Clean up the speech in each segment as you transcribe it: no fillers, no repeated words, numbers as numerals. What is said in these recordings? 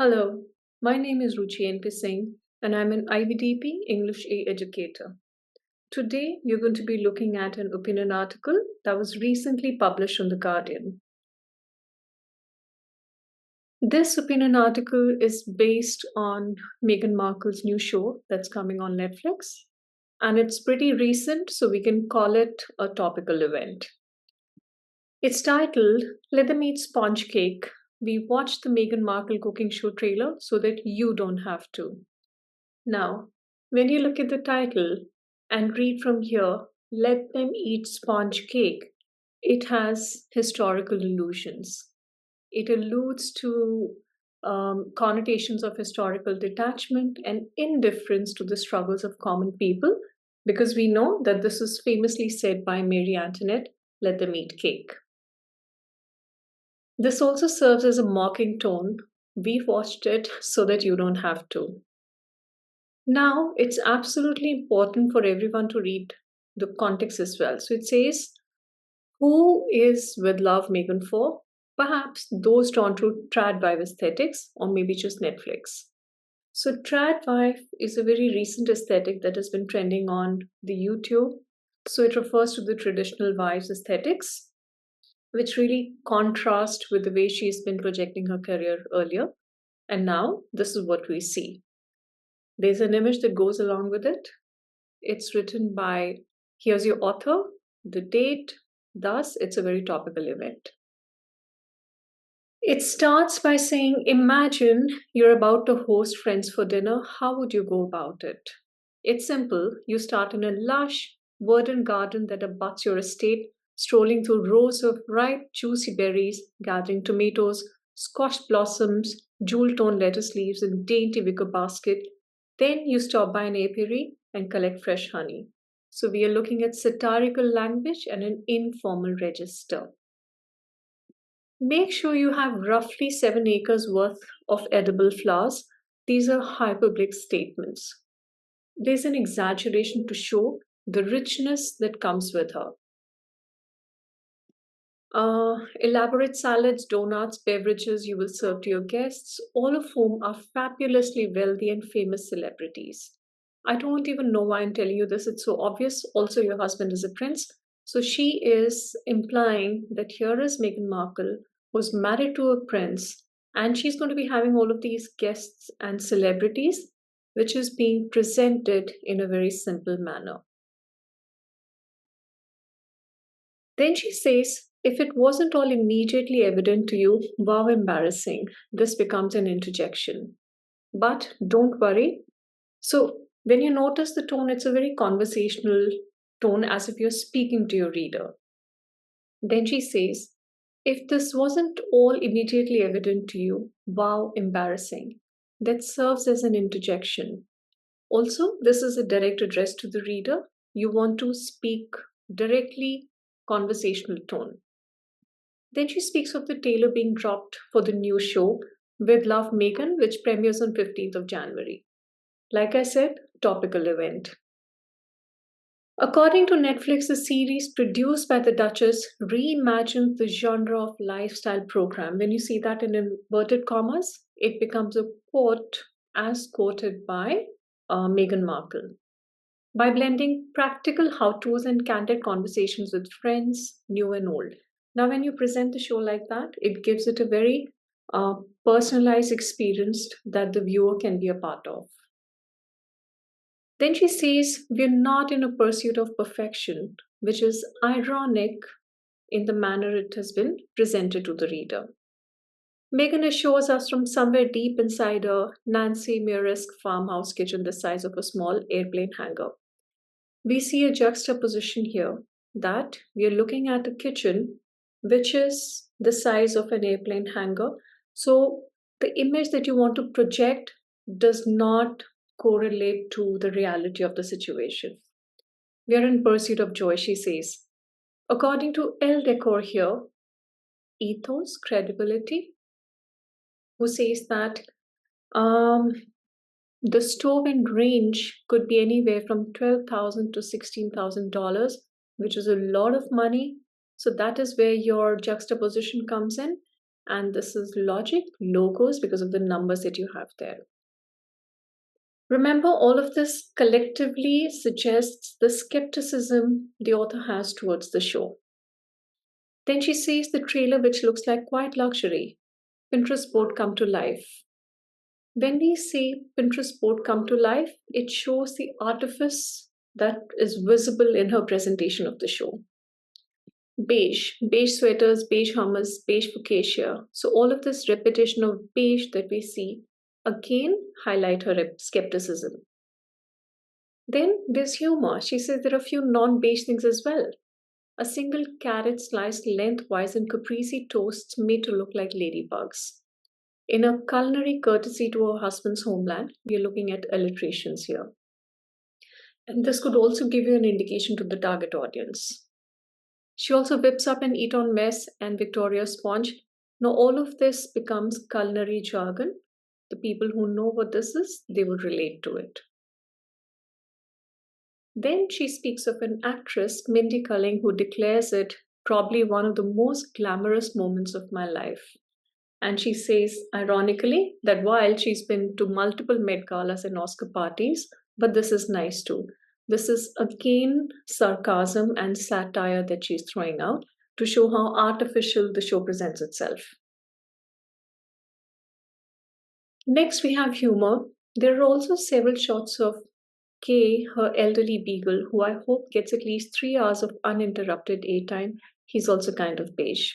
Hello, my name is Ruchi N. Singh and I'm an IBDP English A educator. Today, we're going to be looking at an opinion article that was recently published on The Guardian. This opinion article is based on Meghan Markle's new show that's coming on Netflix, and it's pretty recent, so we can call it a topical event. It's titled Let Them Eat Sponge Cake. We watched the Meghan Markle cooking show trailer so that you don't have to. Now, when you look at the title and read from here, Let Them Eat Sponge Cake, it has historical allusions. It alludes to connotations of historical detachment and indifference to the struggles of common people, because we know that this is famously said by Marie Antoinette, let them eat cake. This also serves as a mocking tone. We watched it so that you don't have to. Now, it's absolutely important for everyone to read the context as well. So it says, who is with Love Meghan for? Perhaps those drawn to trad wife aesthetics or maybe just Netflix. So trad wife is a very recent aesthetic that has been trending on the YouTube. So it refers to the traditional wives aesthetics, which really contrast with the way she's been projecting her career earlier. And now this is what we see. There's an image that goes along with it. It's written by, here's your author, the date, thus it's a very topical event. It starts by saying, imagine you're about to host friends for dinner. How would you go about it? It's simple. You start in a lush, verdant garden that abuts your estate, strolling through rows of ripe, juicy berries, gathering tomatoes, squash blossoms, jewel-toned lettuce leaves in dainty wicker basket. Then you stop by an apiary and collect fresh honey. So we are looking at satirical language and an informal register. Make sure you have roughly 7 acres worth of edible flowers. These are hyperbolic statements. There's an exaggeration to show the richness that comes with her. Elaborate salads, donuts, beverages you will serve to your guests, all of whom are fabulously wealthy and famous celebrities. I don't even know why I'm telling you this, it's so obvious. Also, your husband is a prince. So she is implying that here is Meghan Markle, who's married to a prince, and she's going to be having all of these guests and celebrities, which is being presented in a very simple manner. Then she says, if it wasn't all immediately evident to you, wow, embarrassing. This becomes an interjection. But don't worry. So when you notice the tone, it's a very conversational tone, as if you're speaking to your reader. Then she says, if this wasn't all immediately evident to you, wow, embarrassing. That serves as an interjection. Also, this is a direct address to the reader. You want to speak directly, conversational tone. Then she speaks of the trailer being dropped for the new show, With Love Meghan, which premieres on 15th of January. Like I said, topical event. According to Netflix, the series produced by the Duchess reimagines the genre of lifestyle program. When you see that in inverted commas, it becomes a quote as quoted by Meghan Markle. By blending practical how-tos and candid conversations with friends, new and old. Now, when you present the show like that, it gives it a very personalized experience that the viewer can be a part of. Then she says, we're not in a pursuit of perfection, which is ironic in the manner it has been presented to the reader. Meghan assures us from somewhere deep inside a Nancy Muir-esque farmhouse kitchen the size of a small airplane hangar. We see a juxtaposition here that we are looking at a kitchen which is the size of an airplane hangar. So the image that you want to project does not correlate to the reality of the situation. We are in pursuit of joy, she says. According to Elle Decor here, ethos, credibility, who says that the stove and range could be anywhere from $12,000 to $16,000, which is a lot of money. So that is where your juxtaposition comes in. And this is logic, logos, because of the numbers that you have there. Remember, all of this collectively suggests the skepticism the author has towards the show. Then she says the trailer, which looks like quiet luxury, Pinterest board come to life. When we say Pinterest board come to life, it shows the artifice that is visible in her presentation of the show. Beige sweaters, beige hummus, beige focaccia. So all of this repetition of beige that we see again highlight her skepticism. Then there's humor. She says there are a few non-beige things as well. A single carrot sliced lengthwise in caprese toasts made to look like ladybugs. In a culinary courtesy to her husband's homeland, we are looking at alliterations here. And this could also give you an indication to the target audience. She also whips up an eat-on mess and Victoria sponge. Now all of this becomes culinary jargon. The people who know what this is, they would relate to it. Then she speaks of an actress, Mindy Kaling, who declares it probably one of the most glamorous moments of my life. And she says, ironically, that while she's been to multiple Met Galas and Oscar parties, but this is nice too. This is again sarcasm and satire that she's throwing out to show how artificial the show presents itself. Next, we have humor. There are also several shots of Kay, her elderly beagle, who I hope gets at least 3 hours of uninterrupted airtime. He's also kind of beige.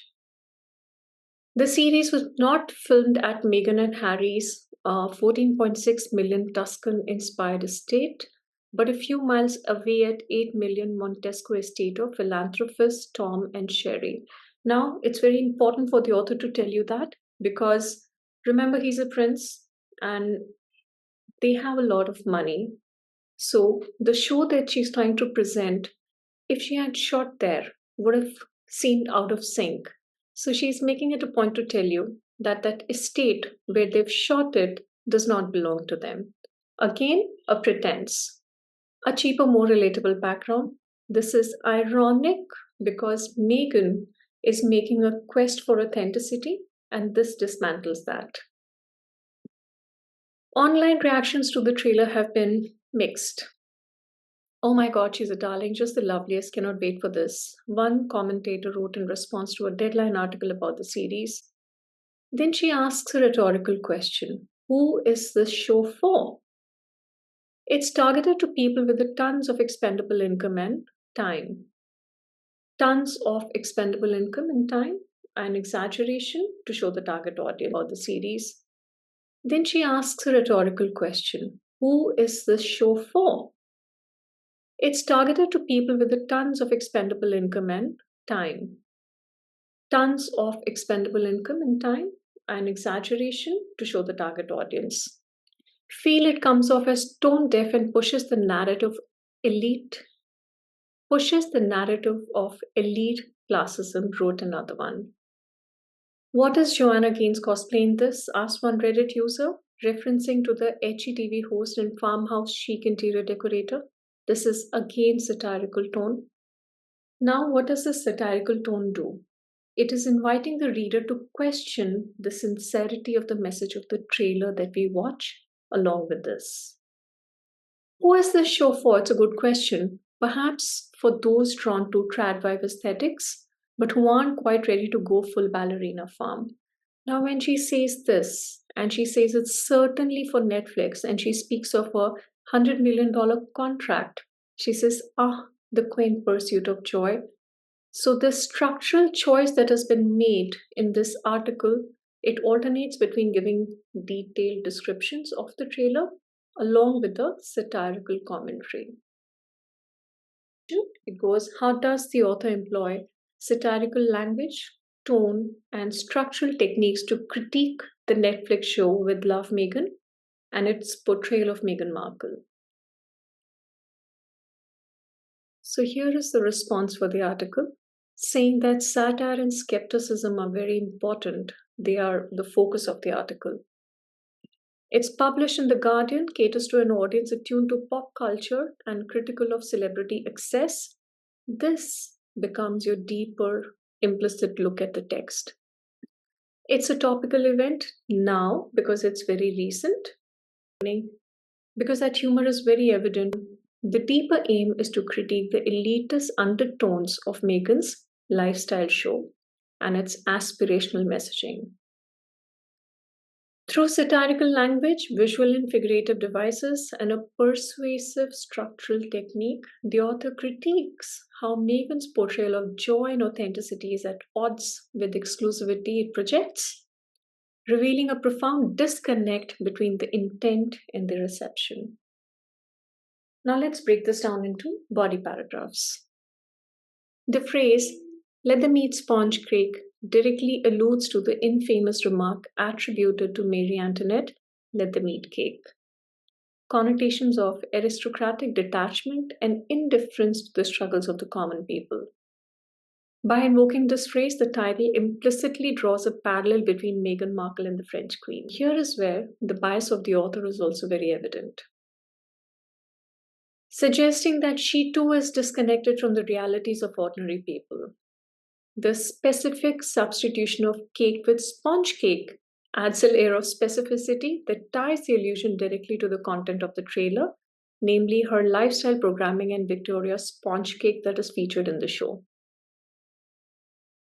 The series was not filmed at Meghan and Harry's 14.6 million Tuscan-inspired estate, but a few miles away at 8 million Montesco estate of philanthropists Tom and Sherry. Now, it's very important for the author to tell you that because remember, he's a prince and they have a lot of money. So the show that she's trying to present, if she had shot there, would have seemed out of sync. So she's making it a point to tell you that that estate where they've shot it does not belong to them. Again, a pretense. A cheaper, more relatable background. This is ironic because Meghan is making a quest for authenticity, and this dismantles that. Online reactions to the trailer have been mixed. Oh my god, she's a darling, just the loveliest, cannot wait for this. One commentator wrote in response to a Deadline article about the series. Then she asks a rhetorical question: who is this show for? It's targeted to people with the tons of expendable income and time. Tons of expendable income and time, an exaggeration to show the target audience about the series. Then she asks a rhetorical question: who is this show for? It's targeted to people with the tons of expendable income and time. Tons of expendable income and time, an exaggeration to show the target audience. Feel it comes off as tone deaf and pushes the narrative of elite classism, wrote another one. What is Joanna Gaines cosplay in this? Asked one Reddit user, referencing to the HGTV host and farmhouse chic interior decorator. This is again satirical tone. Now, what does the satirical tone do? It is inviting the reader to question the sincerity of the message of the trailer that we watch along with this. Who is this show for? It's a good question. Perhaps for those drawn to trad vibe aesthetics, but who aren't quite ready to go full ballerina farm. Now, when she says this, and she says it's certainly for Netflix, and she speaks of a $100 million contract, she says, the quaint pursuit of joy. So the structural choice that has been made in this article, it alternates between giving detailed descriptions of the trailer along with the satirical commentary. It goes, how does the author employ satirical language, tone, and structural techniques to critique the Netflix show with Love Meghan and its portrayal of Meghan Markle? So here is the response for the article, saying that satire and skepticism are very important. They are the focus of the article. It's published in The Guardian, caters to an audience attuned to pop culture and critical of celebrity excess. This becomes your deeper, implicit look at the text. It's a topical event now because it's very recent, because that humor is very evident. The deeper aim is to critique the elitist undertones of Meghan's lifestyle show and its aspirational messaging. Through satirical language, visual and figurative devices, and a persuasive structural technique, the author critiques how Meghan's portrayal of joy and authenticity is at odds with the exclusivity it projects, revealing a profound disconnect between the intent and the reception. Now let's break this down into body paragraphs. The phrase, let them eat sponge cake, directly alludes to the infamous remark attributed to Marie Antoinette, let them eat cake. Connotations of aristocratic detachment and indifference to the struggles of the common people. By invoking this phrase, the title implicitly draws a parallel between Meghan Markle and the French Queen. Here is where the bias of the author is also very evident, suggesting that she too is disconnected from the realities of ordinary people. The specific substitution of cake with sponge cake adds a layer of specificity that ties the allusion directly to the content of the trailer, namely her lifestyle programming and Victoria's sponge cake that is featured in the show.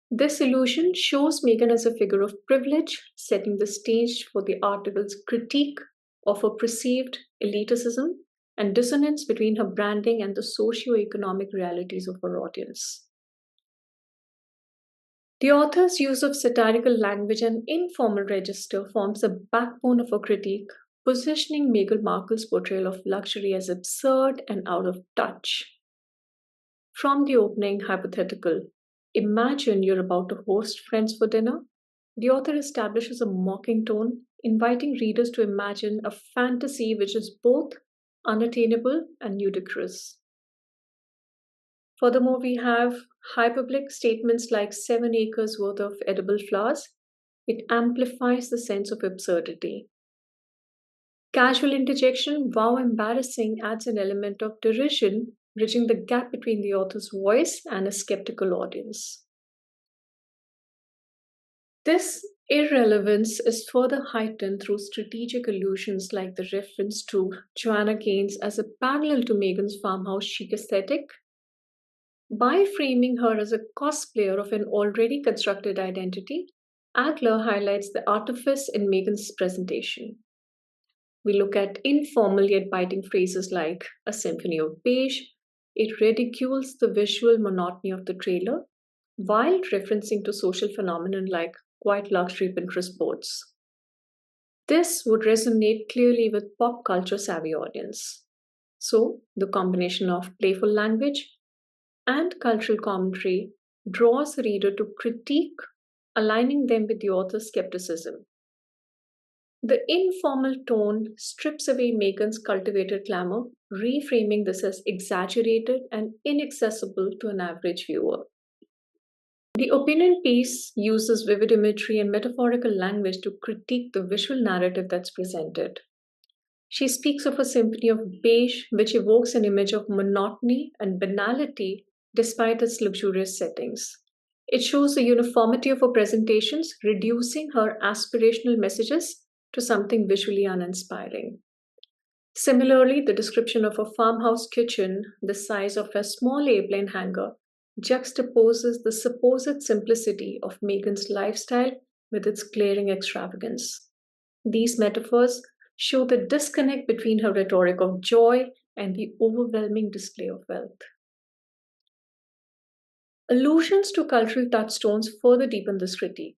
This allusion shows Meghan as a figure of privilege, setting the stage for the article's critique of her perceived elitism and dissonance between her branding and the socio-economic realities of her audience. The author's use of satirical language and informal register forms the backbone of her critique, positioning Meghan Markle's portrayal of luxury as absurd and out of touch. From the opening hypothetical, imagine you're about to host friends for dinner, the author establishes a mocking tone, inviting readers to imagine a fantasy which is both unattainable and ludicrous. Furthermore, we have hyperbolic statements like 7 acres worth of edible flowers. It amplifies the sense of absurdity. Casual interjection, wow, embarrassing, adds an element of derision, bridging the gap between the author's voice and a skeptical audience. This irrelevance is further heightened through strategic allusions like the reference to Joanna Gaines as a parallel to Meghan's farmhouse chic aesthetic. By framing her as a cosplayer of an already constructed identity, Adler highlights the artifice in Meghan's presentation. We look at informal yet biting phrases like a symphony of beige. It ridicules the visual monotony of the trailer while referencing to social phenomenon like quiet luxury Pinterest boards. This would resonate clearly with pop culture savvy audience. So, the combination of playful language and cultural commentary draws the reader to critique, aligning them with the author's skepticism. The informal tone strips away Meghan's cultivated glamour, reframing this as exaggerated and inaccessible to an average viewer. The opinion piece uses vivid imagery and metaphorical language to critique the visual narrative that's presented. She speaks of a symphony of beige, which evokes an image of monotony and banality despite its luxurious settings. It shows the uniformity of her presentations, reducing her aspirational messages to something visually uninspiring. Similarly, the description of a farmhouse kitchen, the size of a small airplane hangar, juxtaposes the supposed simplicity of Meghan's lifestyle with its glaring extravagance. These metaphors show the disconnect between her rhetoric of joy and the overwhelming display of wealth. Allusions to cultural touchstones further deepen this critique.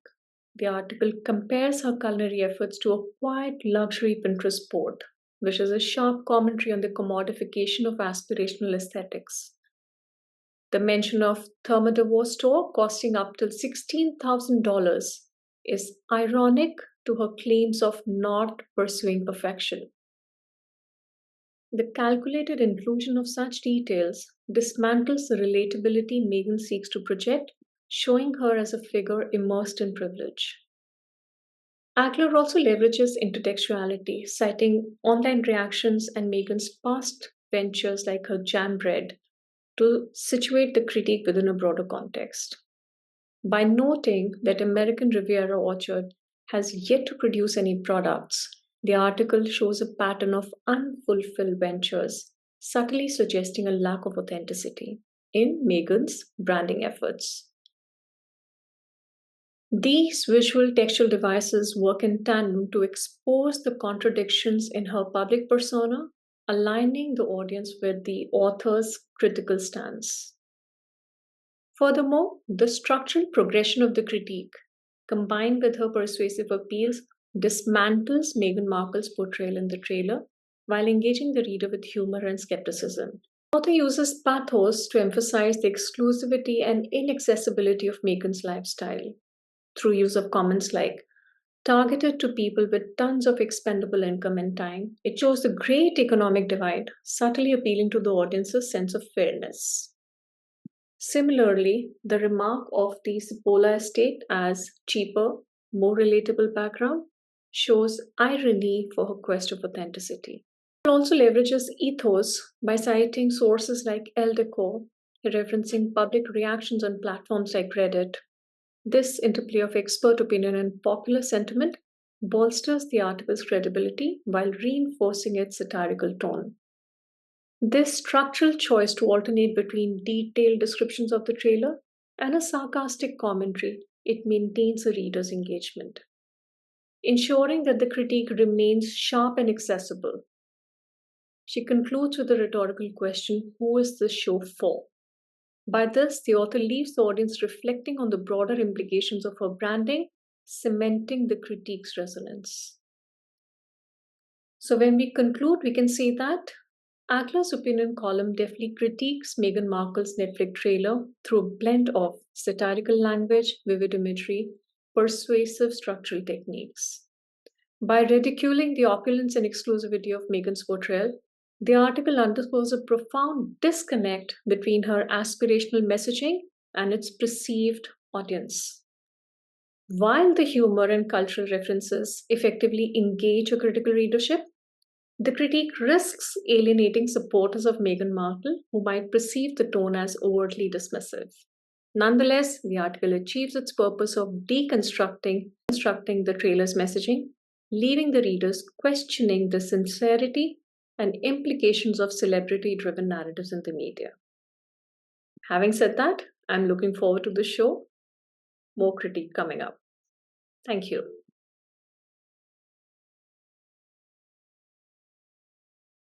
The article compares her culinary efforts to a quiet luxury Pinterest board, which is a sharp commentary on the commodification of aspirational aesthetics. The mention of Thermidor store costing up till $16,000 is ironic to her claims of not pursuing perfection. The calculated inclusion of such details dismantles the relatability Meghan seeks to project, showing her as a figure immersed in privilege. Ackler also leverages intertextuality, citing online reactions and Meghan's past ventures like her jam bread to situate the critique within a broader context. By noting that American Riviera Orchard has yet to produce any products, the article shows a pattern of unfulfilled ventures, subtly suggesting a lack of authenticity in Meghan's branding efforts. These visual textual devices work in tandem to expose the contradictions in her public persona, aligning the audience with the author's critical stance. Furthermore, the structural progression of the critique, combined with her persuasive appeals, dismantles Meghan Markle's portrayal in the trailer while engaging the reader with humor and skepticism. The author uses pathos to emphasize the exclusivity and inaccessibility of Meghan's lifestyle through use of comments like targeted to people with tons of expendable income and time. It shows the great economic divide, subtly appealing to the audience's sense of fairness. Similarly, the remark of the Cipolla estate as cheaper, more relatable background shows irony for her quest of authenticity. It also leverages ethos by citing sources like Elle Decor, referencing public reactions on platforms like Reddit. This interplay of expert opinion and popular sentiment bolsters the article's credibility while reinforcing its satirical tone. This structural choice to alternate between detailed descriptions of the trailer and a sarcastic commentary, it maintains a reader's engagement, ensuring that the critique remains sharp and accessible. She concludes with a rhetorical question: who is this show for? By this, the author leaves the audience reflecting on the broader implications of her branding, cementing the critique's resonance. So, when we conclude, we can say that Akla's opinion column deftly critiques Meghan Markle's Netflix trailer through a blend of satirical language, vivid imagery, persuasive structural techniques. By ridiculing the opulence and exclusivity of Meghan's portrayal, the article underscores a profound disconnect between her aspirational messaging and its perceived audience. While the humor and cultural references effectively engage a critical readership, the critique risks alienating supporters of Meghan Markle who might perceive the tone as overtly dismissive. Nonetheless, the article achieves its purpose of deconstructing the trailer's messaging, leaving the readers questioning the sincerity and implications of celebrity driven narratives in the media. Having said that, I'm looking forward to the show. More critique coming up. Thank you.